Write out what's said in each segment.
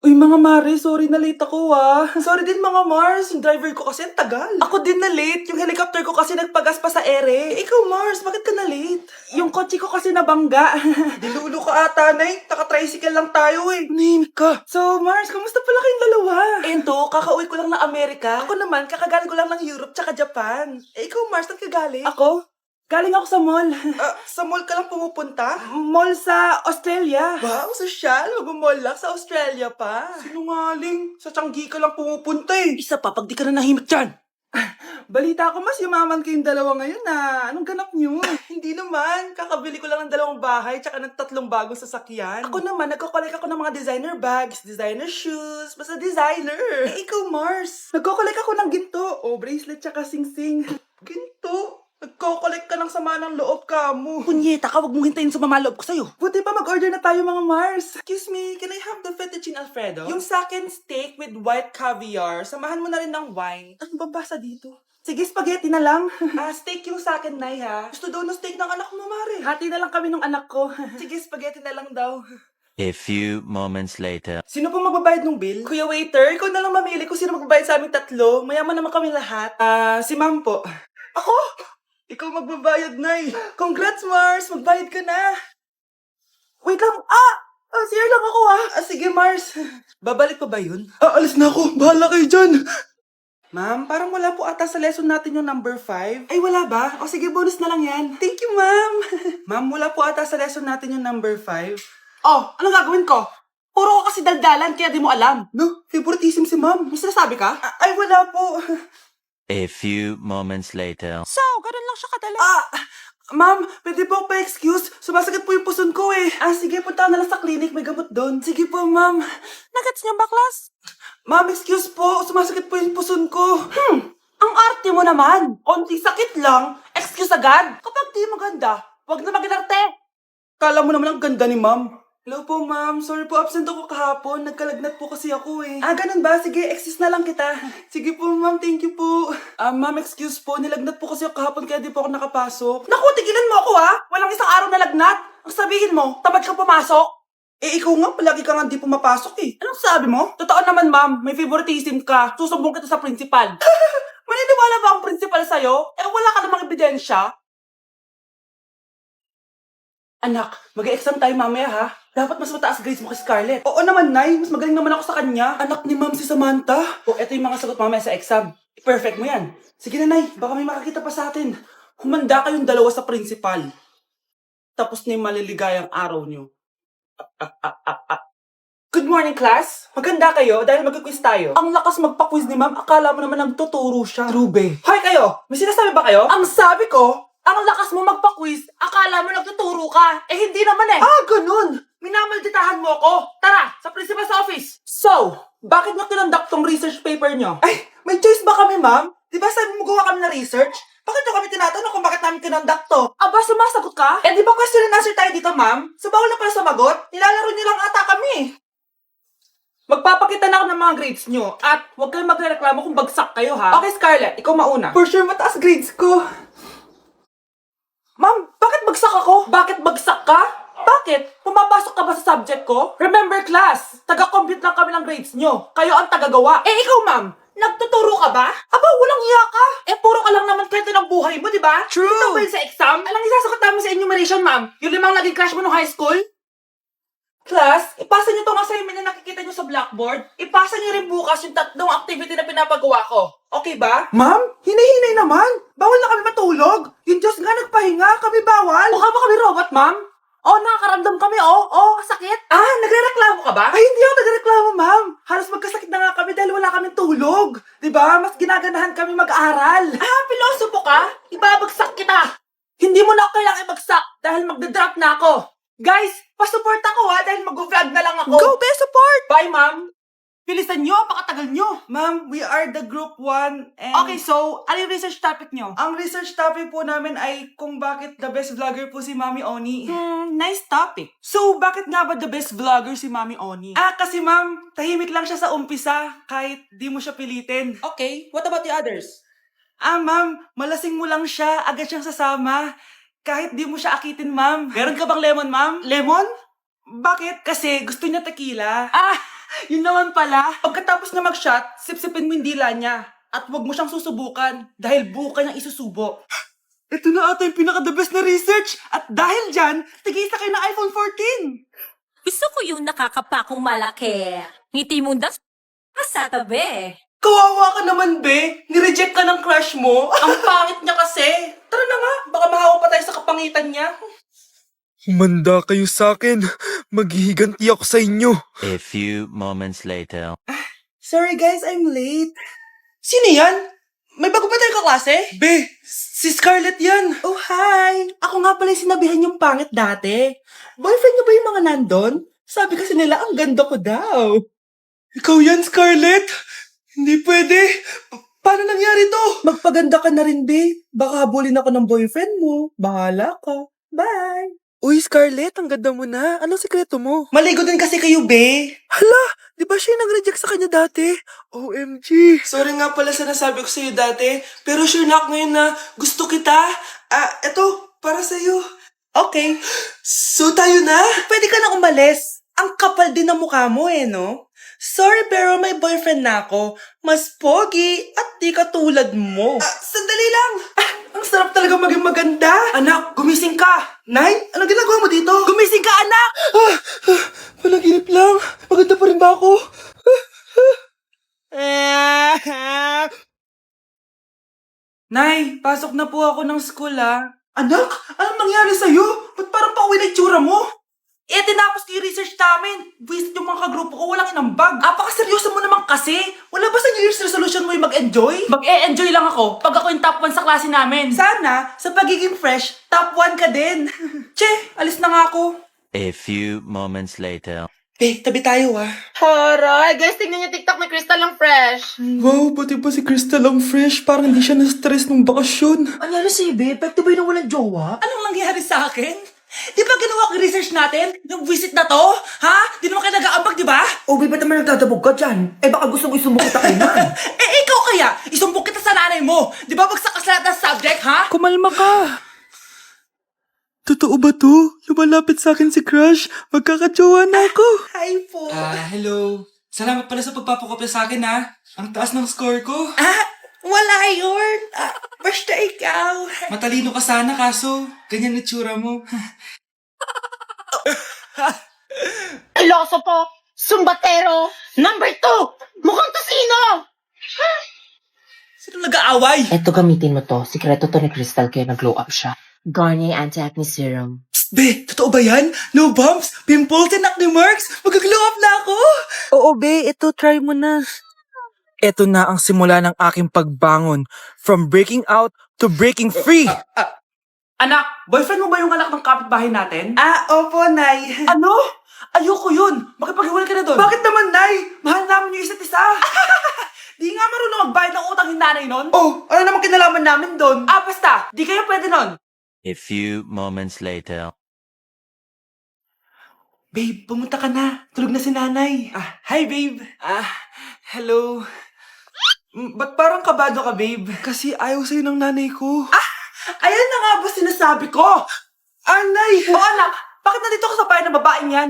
Uy, mga Mare, sorry na late ako Sorry din mga Mars, yung driver ko kasi ang tagal. Ako din na late, yung helicopter ko kasi nagpagas pa sa ere. Ikaw Mars, bakit ka na late? Yung kotse ko kasi nabangga. Dilulo ka ata, Nay. Naka-tricycle lang tayo eh. Nahimik ka. So Mars, kamusta pala kayong dalawa? Ayun to, kakauwi ko lang ng Amerika. Ako naman, kakagaling ko lang ng Europe tsaka Japan. Ikaw Mars, saan ka galing? Ako? Galing ako sa mall. Sa mall ka lang pumupunta? Mall sa Australia. Wow, sosyal. Mag-mall lang sa Australia pa. Sinungaling. Sa Changi ka lang pumupunta eh. Isa pa, pag di ka na nahimik dyan. Balita ko mas yumaman kayong dalawa ngayon Anong ganap nyo? Hindi naman. Kakabili ko lang ng 2 bahay tsaka ng 3 bagong sasakyan. Ako naman, nagko-collect ako ng mga designer bags, designer shoes, basta designer. Ikaw, Mars. Nagko-collect ako ng ginto. Bracelet tsaka sing-sing. Ginto? Nagko-collect ka ng sama ng loob ka mo. Punyeta ka, wag mong hintayin sumama loob ko sa'yo. Buti pa mag-order na tayo mga Mars. Excuse me, can I have the fettuccine Alfredo? Yung sakin steak with white caviar, samahan mo na rin ng wine. Ano babasa dito? Sige, spaghetti na lang. Steak yung sakin, Nay, ha? Gusto daw ng steak ng anak mo, Mare. Hati na lang kami ng anak ko. Sige, spaghetti na lang daw. A few moments later. Sino po magbabayad ng bill? Kuya waiter, ikaw na lang mamili kung sino magbabayad sa aming 3. Mayaman naman kami lahat. Si ma'am po. Ako? Ikaw magbabayad, Nay. Congrats, Mars. Magbayad ka na. Wait lang. CR lang ako, sige, Mars. Babalik pa ba yun? Alis na ako. Bahala kayo dyan. Ma'am, parang wala po ata sa lesson natin yung number 5. Ay, wala ba? O sige, bonus na lang yan. Thank you, ma'am. Ma'am, wala po ata sa lesson natin yung number 5. Oh, anong gagawin ko? Puro ko kasi daldalan, kaya di mo alam. No, favoritism si ma'am. May sinasabi ka? Ay, wala po. A few moments later. So, ganun lang siya kadali. Ma'am, pwede po pa-excuse? Sumasakit po yung puson ko eh. Sige, punta na lang sa clinic. May gamot doon. Sige po, ma'am. Nagets niyo ba, class? Ma'am, excuse po. Sumasakit po yung puson ko. Ang arte mo naman. Onti sakit lang. Excuse agad. Kapag di maganda, wag na mag-inarte. Kala mo naman ang ganda ni ma'am. Hello po, ma'am. Sorry po, absent ako kahapon. Nagkalagnat po kasi ako eh. Ganun ba? Sige, excuse na lang kita. Sige po, ma'am. Thank you po. Ma'am, excuse po. Nilagnat po kasi ako kahapon kaya di po ako nakapasok. Naku, tigilan mo ako Walang isang araw na lagnat. Ang sabihin mo, tamad ka pumasok. Ikaw nga, palagi ka nga di pumapasok eh. Anong sabi mo? Totoo naman, ma'am. May favoritism ka. Susumbong kita sa principal. Maniniwala ba ang principal sa'yo? Wala ka namang ebidensya. Anak, mag-exam tayo mamaya ha. Dapat mas mataas grades mo kay Scarlett. Oo naman, Nay. Mas magaling naman ako sa kanya. Anak ni Ma'am si Samantha. Eto yung mga sagot mamaya sa exam. I-perfect mo yan. Sige na, Nay. Baka may makakita pa sa atin. Humanda kayong 2 sa principal. Tapos na yung maliligayang araw nyo. Good morning, class. Maganda kayo dahil mag-quiz tayo. Ang lakas magpa-quiz ni Ma'am. Akala mo naman nagtuturo siya. Trube. Hoy kayo! May sinasabi ba kayo? Ang sabi ko, ang lakas mo magpa-quiz, akala mo nagtuturo ka. Hindi naman eh. Ganun. Minamalditahan mo ako. Tara, sa principal's office. So, bakit nyo kinonduct tong research paper nyo? May choice ba kami, ma'am? Di ba sabi mo gawa kami na research? Bakit nyo kami tinatanong kung bakit namin kinonduct to? Sumasagot ka? Di ba question and answer tayo dito, ma'am? So, bawal na pala sumagot? Nilalaro nyo lang ata kami. Magpapakita na ako ng mga grades nyo at huwag kayong magreklamo kung bagsak kayo, ha? Okay, Scarlett, ikaw mauna. For sure, mataas grades ko. Ma'am, bakit bagsak ako? Bakit bagsak ka? Bakit? Pumapasok ka ba sa subject ko? Remember class, taga-compute lang kami ng grades nyo. Kayo ang tagagawa. Ikaw ma'am, nagtuturo ka ba? Walang iya ka. Puro ka lang naman kwento ng buhay mo, di ba? True. Ito ba yun sa exam? Alang isasagot namin sa enumeration, ma'am. Yung 5 naging crush mo nung high school? Class, ipasa niyo tong assignment na nakikita niyo sa blackboard. Ipasa niyo rin bukas yung 3 activity na pinapagawa ko. Okay ba? Ma'am, hinay-hinay naman. Bawal na kami matulog. Yung Diyos nga nagpahinga, kami bawal. Mukha ba kami robot, ma'am? Nakakaramdam kami, sakit. Nagrereklamo ka ba? Hindi ako nagrereklamo, ma'am. Halos magkasakit na nga kami dahil wala kaming tulog. Diba? Mas ginaganahan kami mag-aral. Pilosopo ka? Ibabagsak kita. Hindi mo na ako kailangan ibagsak dahil magda-drop na ako. Guys, pa-support ako dahil mag-vlog na lang ako. Go, support! Bye, ma'am. Bilisan nyo, pakatagal nyo. Ma'am, we are the group 1 and... Okay, so, ano yung research topic nyo? Ang research topic po namin ay kung bakit the best vlogger po si Mami Oni. Nice topic. So, bakit nga ba the best vlogger si Mami Oni? Kasi ma'am, tahimik lang siya sa umpisa kahit di mo siya pilitin. Okay, what about the others? Ma'am, malasing mo lang siya, agad siyang sasama. Kahit di mo siya akitin, ma'am. Meron ka bang lemon, ma'am? Lemon? Bakit? Kasi gusto niya tequila. Yun naman pala. Pagkatapos na mag-shot, sipsipin mo yung dila niya. At huwag mo siyang susubukan dahil buka niyang isusubo. Ito na ata yung pinaka-the best na research. At dahil dyan, tigisa kayo ng iPhone 14. Gusto ko yung nakakapakong malaki. Ngiti mo das sa tabi. Kawawa ka naman, be. Nireject ka ng crush mo. Ang pangit niya kasi. Tara na nga, baka mahawa pa tayo sa kapangitan niya. Humanda kayo sa akin. Maghihiganti ako sa inyo. A few moments later. Sorry guys, I'm late. Sino yan? May bago ba tayong kaklase? Be, si Scarlett yan. Oh, hi. Ako nga pala yung sinabihan yung pangit dati. Boyfriend niyo ba yung mga nandun? Sabi kasi nila, ang ganda ko daw. Ikaw yan, Scarlett? Hindi pwede. Paano nangyari to? Magpaganda ka na rin, be. Baka habulin ako ng boyfriend mo. Bahala ka. Bye. Uy, Scarlett, ang ganda mo na. Anong sekreto mo? Maligo din kasi kayo, be. Hala, di ba siya yung nag-reject sa kanya dati? OMG. Sorry nga pala sa nasabi ko sa'yo dati, pero sure na ako ngayon na gusto kita. Eto, para sa'yo. Okay. So tayo na? Pwede ka na umalis. Ang kapal din ng mukha mo no? Sorry pero may boyfriend na ako. Mas pogi at di katulad mo. Sandali lang. Ang sarap talaga maging maganda. Anak, gumising ka. Nay, anong ginagawa mo dito? Gumising ka, anak! Panaginip lang. Maganda pa rin ba ako? Nay, pasok na po ako ng school, Anak, anong nangyari sa'yo? Ba't parang pauwi na itsura mo? Tinapos ko yung research namin. Visit yung mga kagrupo ko, walang inambag. Apakaseryoso mo naman kasi. Wala ba sa New Year's resolution mo yung mag-enjoy? Mag-e-enjoy lang ako pag ako yung top 1 sa klase namin. Sana, sa pagiging fresh, top 1 ka din. Che, alis na nga ako. A few moments later. Tabi tayo, Haray, guys, tingnan niyo TikTok ni Crystal ang fresh. Wow, pati pa si Crystal ang fresh. Parang hindi siya na-stress nung bakasyon. Anyari si Ibe? Epekto ba yun ng walang jowa? Anong nangyari sa akin? Di ba ginawa ko yung research natin? Yung visit na to? Ha? Di naman kayo nag-aambag, di ba? O, ba't naman nagdadabog ka dyan? Baka gusto mo isumbong kita kay man. Ikaw kaya? Isumbong kita sa nanay mo. Di ba bagsak ka sa lahat ng subject, ha? Kumalma ka. Totoo ba to? Lumalapit sa akin si Crush. Magkakajowa na ako. Hi po. Hello. Salamat pala sa pagpapakopya sa akin, ha. Ang taas ng score ko. Wala yun. Basta ikaw. Matalino ka sana, kaso ganyan itsura mo. Iloso po! Sumbatero! Number 2! Mukhang tosino! Sino nag-aaway? Eto, gamitin mo to. Sikreto to ni Crystal kaya nag-glow up siya. Garnier Anti-Acne Serum. Be, totoo ba yan? No bumps, pimples, and acne marks? Mag-glow up na ako. Oo, be. Ito, try mo na. Ito na ang simula ng aking pagbangon. From breaking out to breaking free. Anak, boyfriend mo ba yung anak ng kapitbahay natin? Opo, Nay. Ano? Ayoko yun. Makipaghiwalay ka na doon. Bakit naman, Nay? Mahal namin yung isa't isa. Di nga marunong magbayad ng utang yung nanay nun? Oh, ano naman kinalaman namin doon? Basta. Di kayo pwede nun. A few moments later. Babe, pumunta ka na. Tulog na si nanay. Hi, babe. Hello. Ba't parang kabado ka, babe? Kasi ayaw sa'yo ng nanay ko. Ayan na nga ba sinasabi ko? Nay! O anak, bakit nandito ka sa bahay ng babaeng yan?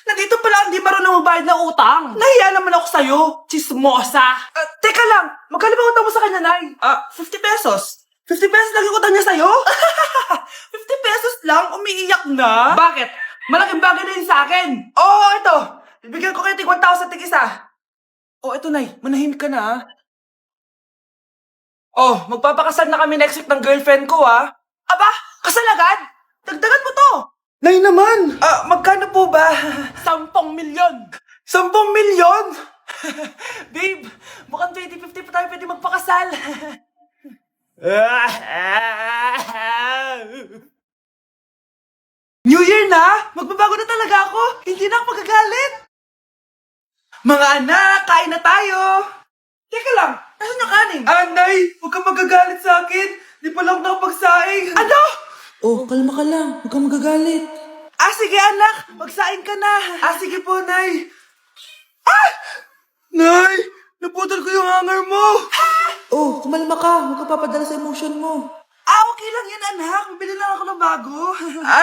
Nandito pala hindi marunong magbayad ng utang. Nahiya naman ako sa'yo, chismosa. Teka lang, magkano ba utang mo sa kanya, Nay? 50 pesos. 50 pesos lang yung utang niya sa'yo? 50 pesos lang? Umiiyak na? Bakit? Malaking bagay na yun sa akin. Oo, ito. Bibigyan ko kayo tig 1,000 tig isa. Ito, Nay. Manahimik ka na, magpapakasal na kami next week ng girlfriend ko, Aba, kasal agad? Dagdagan mo to. Nay naman. Magkano po ba? 10 milyon. 10 milyon? Babe, mukhang 2050 pa tayo pwede magpakasal. New Year na! Magbabago na talaga ako! Hindi na ako magagalit! Mga anak, kain na tayo! Teka lang, nasan yung kanin? Nay, huwag kang magagalit sa akin! Di pa lang nakapagsaing! Ano? Kalma ka lang. Huwag kang magagalit. Sige anak, magsaing ka na. Sige po, Nay. Nay, naputol ko yung hanger mo! Kumalma ka. Huwag ka papadala sa emotion mo. okay lang yan, anak. Bibili lang ako ng bago.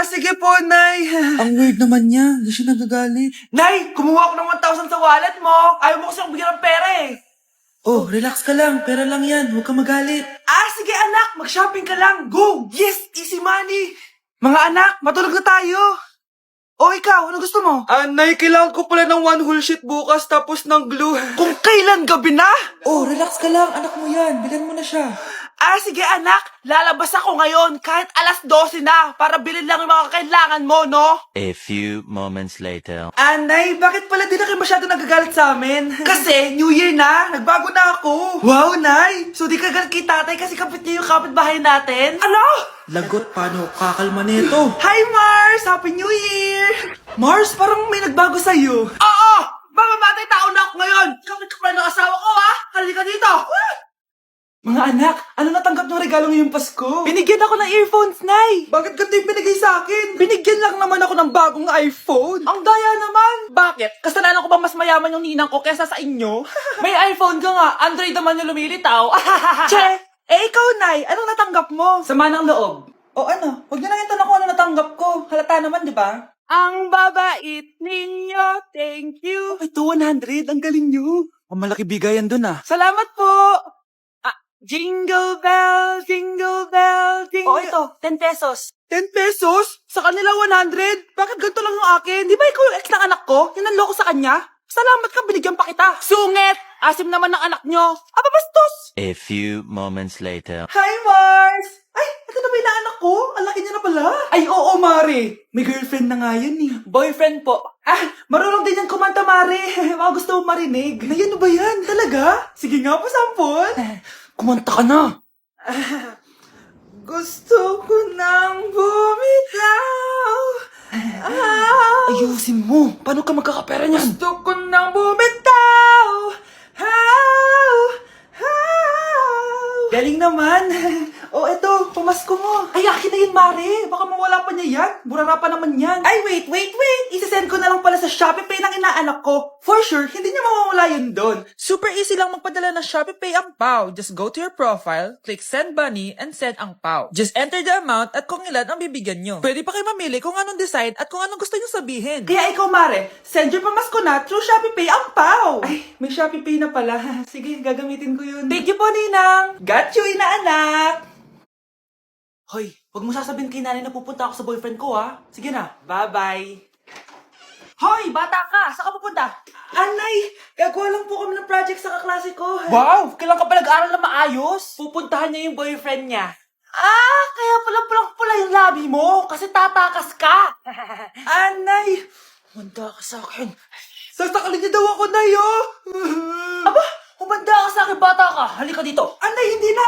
Sige po, Nay. Ang weird naman niya. Hindi siya nagagalit. Nay, kumuha ako ng 1,000 sa wallet mo. Ayaw mo kasi bigyan ng pera eh. Oh, relax ka lang. Pera lang yan. Huwag ka magalit. Sige anak, mag-shopping ka lang. Go! Yes, easy money. Mga anak, matulog na tayo. Ikaw, ano gusto mo? Nay, kailangan ko pala ng 1 whole sheet bukas tapos ng glue. Kung kailan gabi na? Relax ka lang. Anak mo yan. Bilan mo na siya. Sige anak, lalabas ako ngayon kahit alas 12 na para bilhin lang yung mga kailangan mo, no? A few moments later. Nay, bakit pala di na kayo masyado nagagalit sa amin? Kasi, New Year na, nagbago na ako. Wow, Nay! So di ka galit kay tatay kasi kapit niya yung kapitbahay natin? Ano? Lagot, paano kakalma nito? Hi, Mars! Happy New Year! Mars, parang may nagbago sa'yo. Oo! Mamamatay tao na ako ngayon! Kapit ka pala ng asawa ko, ha? Halika dito! Mga anak, ano natanggap ng regalo ngayong Pasko? Binigyan ako ng earphones, Nay! Bakit ganito yung binigay sa akin? Binigyan lang naman ako ng bagong iPhone. Ang daya naman! Bakit? Kasalanan ko ba mas mayaman yung ninang ko kesa sa inyo? May iPhone ka nga, Android naman yung lumilitaw. Che! Ikaw, Nay, anong natanggap mo? Sama ng loob. Ano? Huwag niyo lang yung tanong ko ano natanggap ko. Halata naman, di ba? Ang babait ninyo, thank you. Ito, 100. Ang galing nyo. Malaki bigayan dun Salamat po! Jingle bell, jingle bell, jingle... ito, 10 pesos. 10 pesos? Sa kanila 100? Bakit ganito lang yung akin? Di ba ikaw yung ex ng anak ko? Yung nanloko sa kanya? Salamat ka, binigyan pa kita. Sungit! Asim naman ng anak nyo. Bastos! A few moments later. Hi, Mars! Ay, ito na ba yung anak ko? Ang laki niya na pala. Ay, oo, Mari. May girlfriend na nga yun eh. Boyfriend po. Marunong din yan kumanta, Mari. Mga gusto mo marinig. Na yan ba yan? Talaga? Sige nga, pasampol. Kumanta ka na. Gusto ko nang bumitaw. Ayusin mo. Paano ka magkakapera niyan? Gusto ko nang bumitaw. Galing naman. Eto, pamasko mo. Ay, akin na yun, Mare. Baka mawala pa niya yan. Burara pa naman yan. Ay, wait. Isasend ko na lang pala sa Shopee Pay ng inaanak ko. For sure, hindi niya mawawala yun doon. Super easy lang magpadala ng Shopee Pay ang PAW. Just go to your profile, click Send Money, and send ang PAW. Just enter the amount at kung ilan ang bibigyan nyo. Pwede pa kayo mamili kung anong design at kung anong gusto nyo sabihin. Kaya ikaw, Mare, send your pamasko na through Shopee Pay ang PAW. Ay, may Shopee Pay na pala. Sige, gagamitin ko yun. Thank you po, Ninang. Got you, inaanak. Hoy, wag mo sasabihin kay nanay na pupunta ako sa boyfriend ko, ha? Sige na, bye-bye. Hoy, bata ka! Saan ka pupunta? Anay, gagawa lang po kami ng project sa kaklase ko. Wow! Kailan ka pa nag-aaral na maayos? Pupuntahan niya yung boyfriend niya. Kaya pala pulang-pula yung labi mo kasi tatakas ka. Anay, humanda ka sa akin. Sasakalin niya daw ako, Nay, oh. Humanda ka sa akin, bata ka. Halika dito. Anay, hindi na.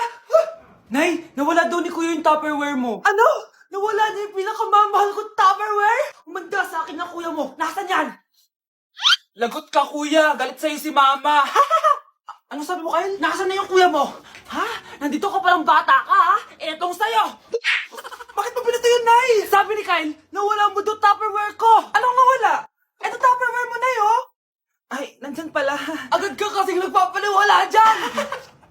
Nay, nawala daw ni Kuya yung Tupperware mo. Ano? Nawala na yung pinakamamahal kong Tupperware? Humanda sa akin ng kuya mo. Nasaan yan? Lagot ka, kuya. Galit sa'yo si mama. Ano sabi mo, Kyle? Nasaan na yung kuya mo? Nandito ka palang bata ka, ha? Etong sa'yo. Bakit mo pinito yun, Nay? Sabi ni Kyle, nawala mo doon Tupperware ko. Anong nawala? Eto Tupperware mo, Nay, oh. Ay, nandyan pala. Agad ka kasing nagpapaliwala dyan.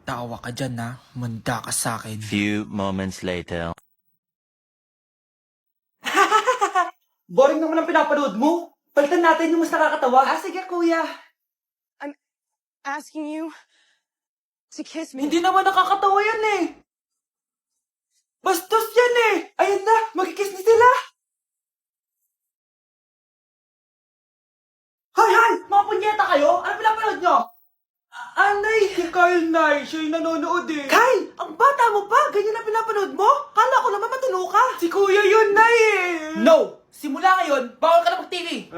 Tawa ka dyan, ha? Manda ka sa akin. Few moments later. Boring naman ang pinapanood mo. Palitan natin yung mas nakakatawa. Sige, kuya. Asking you to kiss me. Hindi naman nakakatawa yan eh. Bastos yan eh. Ayun na, magkikiss na sila. Hay! Mga punyeta kayo? Ano pinapanood nyo? Anay! Si Kyle, Nay. Siya yung nanonood eh. Kyle! Ang bata mo pa? Ganyan na pinapanood mo? Kala ko naman matino ka. Si Kuya yun, Nay eh. No! Simula ngayon, bawal ka na mag-TV.